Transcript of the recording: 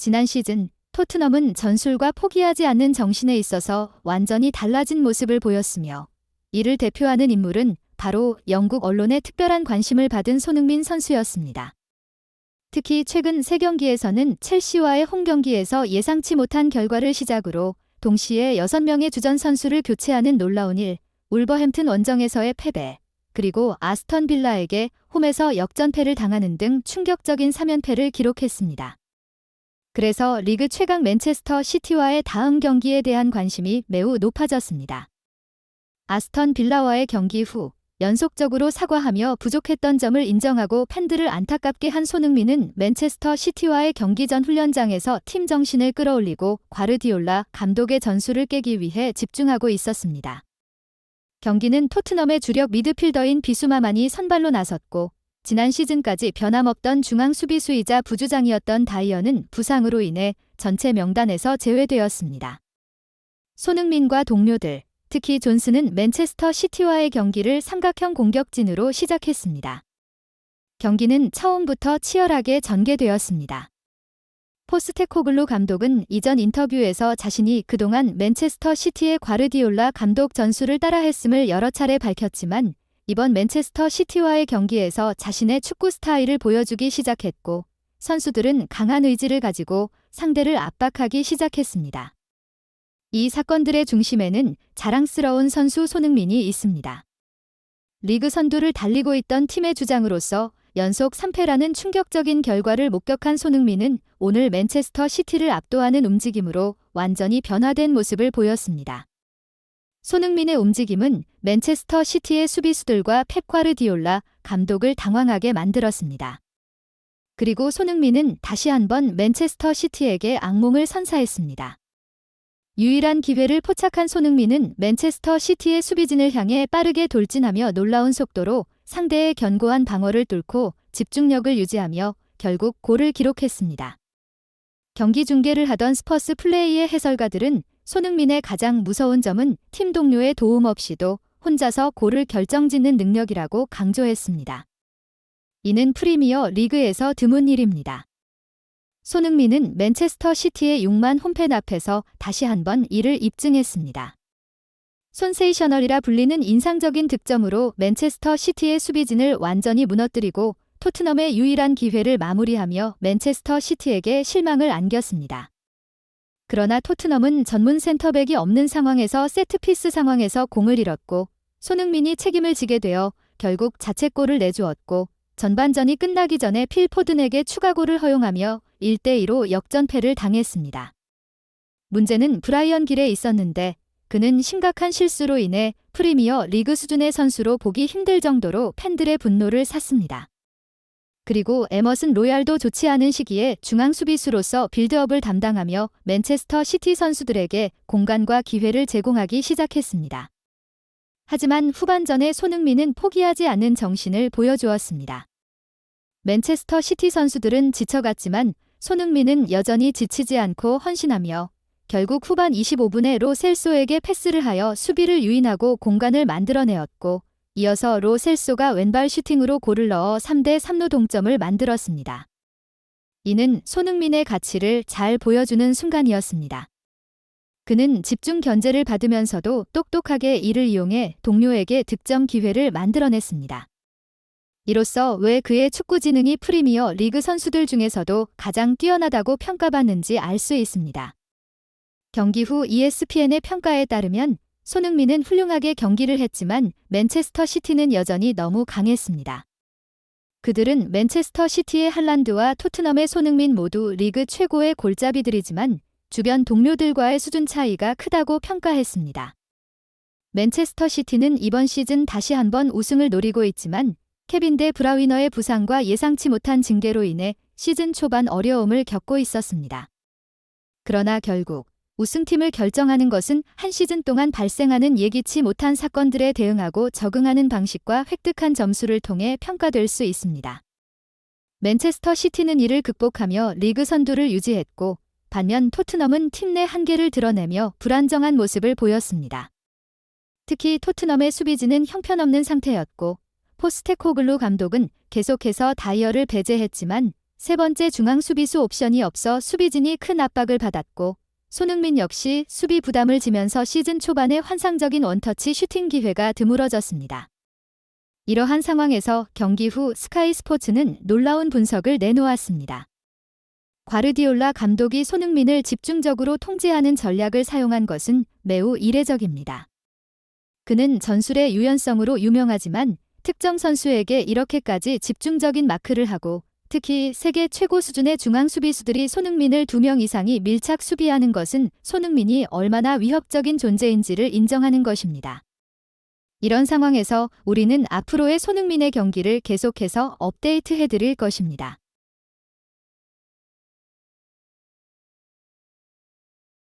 지난 시즌 토트넘은 전술과 포기하지 않는 정신에 있어서 완전히 달라진 모습을 보였으며 이를 대표하는 인물은 바로 영국 언론의 특별한 관심을 받은 손흥민 선수였습니다. 특히 최근 3경기에서는 첼시와의 홈경기에서 예상치 못한 결과를 시작으로 동시에 6명의 주전 선수를 교체하는 놀라운 일, 울버햄튼 원정에서의 패배, 그리고 아스턴 빌라에게 홈에서 역전패를 당하는 등 충격적인 3연패를 기록했습니다. 그래서 리그 최강 맨체스터 시티와의 다음 경기에 대한 관심이 매우 높아졌습니다. 아스턴 빌라와의 경기 후 연속적으로 사과하며 부족했던 점을 인정하고 팬들을 안타깝게 한 손흥민은 맨체스터 시티와의 경기 전 훈련장에서 팀 정신을 끌어올리고 과르디올라 감독의 전술을 깨기 위해 집중하고 있었습니다. 경기는 토트넘의 주력 미드필더인 비수마만이 선발로 나섰고 지난 시즌까지 변함없던 중앙 수비수이자 부주장이었던 다이어는 부상으로 인해 전체 명단에서 제외되었습니다. 손흥민과 동료들, 특히 존스는 맨체스터 시티와의 경기를 삼각형 공격진으로 시작했습니다. 경기는 처음부터 치열하게 전개되었습니다. 포스테코글루 감독은 이전 인터뷰에서 자신이 그동안 맨체스터 시티의 과르디올라 감독 전술을 따라했음을 여러 차례 밝혔지만 이번 맨체스터 시티와의 경기에서 자신의 축구 스타일을 보여주기 시작했고 선수들은 강한 의지를 가지고 상대를 압박하기 시작했습니다. 이 사건들의 중심에는 자랑스러운 선수 손흥민이 있습니다. 리그 선두를 달리고 있던 팀의 주장으로서 연속 3패라는 충격적인 결과를 목격한 손흥민은 오늘 맨체스터 시티를 압도하는 움직임으로 완전히 변화된 모습을 보였습니다. 손흥민의 움직임은 맨체스터 시티의 수비수들과 펩 과르디올라 감독을 당황하게 만들었습니다. 그리고 손흥민은 다시 한번 맨체스터 시티에게 악몽을 선사했습니다. 유일한 기회를 포착한 손흥민은 맨체스터 시티의 수비진을 향해 빠르게 돌진하며 놀라운 속도로 상대의 견고한 방어를 뚫고 집중력을 유지하며 결국 골을 기록했습니다. 경기 중계를 하던 스퍼스 플레이의 해설가들은 손흥민의 가장 무서운 점은 팀 동료의 도움 없이도 혼자서 골을 결정짓는 능력이라고 강조했습니다. 이는 프리미어 리그에서 드문 일입니다. 손흥민은 맨체스터 시티의 6만 홈팬 앞에서 다시 한번 이를 입증했습니다. 손세이셔널이라 불리는 인상적인 득점으로 맨체스터 시티의 수비진을 완전히 무너뜨리고 토트넘의 유일한 기회를 마무리하며 맨체스터 시티에게 실망을 안겼습니다. 그러나 토트넘은 전문 센터백이 없는 상황에서 세트피스 상황에서 공을 잃었고 손흥민이 책임을 지게 되어 결국 자책골을 내주었고 전반전이 끝나기 전에 필 포든에게 추가골을 허용하며 1대2로 역전패를 당했습니다. 문제는 브라이언 길에 있었는데 그는 심각한 실수로 인해 프리미어 리그 수준의 선수로 보기 힘들 정도로 팬들의 분노를 샀습니다. 그리고 에머슨 로얄도 좋지 않은 시기에 중앙 수비수로서 빌드업을 담당하며 맨체스터 시티 선수들에게 공간과 기회를 제공하기 시작했습니다. 하지만 후반전에 손흥민은 포기하지 않는 정신을 보여주었습니다. 맨체스터 시티 선수들은 지쳐갔지만 손흥민은 여전히 지치지 않고 헌신하며 결국 후반 25분에 로 셀소에게 패스를 하여 수비를 유인하고 공간을 만들어내었고 이어서 로 셀소가 왼발 슈팅으로 골을 넣어 3대3로 동점을 만들었습니다. 이는 손흥민의 가치를 잘 보여주는 순간이었습니다. 그는 집중 견제를 받으면서도 똑똑하게 이를 이용해 동료에게 득점 기회를 만들어냈습니다. 이로써 왜 그의 축구 지능이 프리미어 리그 선수들 중에서도 가장 뛰어나다고 평가받는지 알 수 있습니다. 경기 후 ESPN의 평가에 따르면 손흥민은 훌륭하게 경기를 했지만 맨체스터 시티는 여전히 너무 강했습니다. 그들은 맨체스터 시티의 할란드와 토트넘의 손흥민 모두 리그 최고의 골잡이들이지만 주변 동료들과의 수준 차이가 크다고 평가했습니다. 맨체스터 시티는 이번 시즌 다시 한번 우승을 노리고 있지만 케빈 데 브라위너의 부상과 예상치 못한 징계로 인해 시즌 초반 어려움을 겪고 있었습니다. 그러나 결국 우승팀을 결정하는 것은 한 시즌 동안 발생하는 예기치 못한 사건들에 대응하고 적응하는 방식과 획득한 점수를 통해 평가될 수 있습니다. 맨체스터 시티는 이를 극복하며 리그 선두를 유지했고 반면 토트넘은 팀 내 한계를 드러내며 불안정한 모습을 보였습니다. 특히 토트넘의 수비진은 형편없는 상태였고 포스테코글루 감독은 계속해서 다이어를 배제했지만 세 번째 중앙 수비수 옵션이 없어 수비진이 큰 압박을 받았고 손흥민 역시 수비 부담을 지면서 시즌 초반에 환상적인 원터치 슈팅 기회가 드물어졌습니다. 이러한 상황에서 경기 후 스카이 스포츠는 놀라운 분석을 내놓았습니다. 과르디올라 감독이 손흥민을 집중적으로 통제하는 전략을 사용한 것은 매우 이례적입니다. 그는 전술의 유연성으로 유명하지만 특정 선수에게 이렇게까지 집중적인 마크를 하고 특히 세계 최고 수준의 중앙 수비수들이 손흥민을 2명 이상이 밀착 수비하는 것은 손흥민이 얼마나 위협적인 존재인지를 인정하는 것입니다. 이런 상황에서 우리는 앞으로의 손흥민의 경기를 계속해서 업데이트해 드릴 것입니다.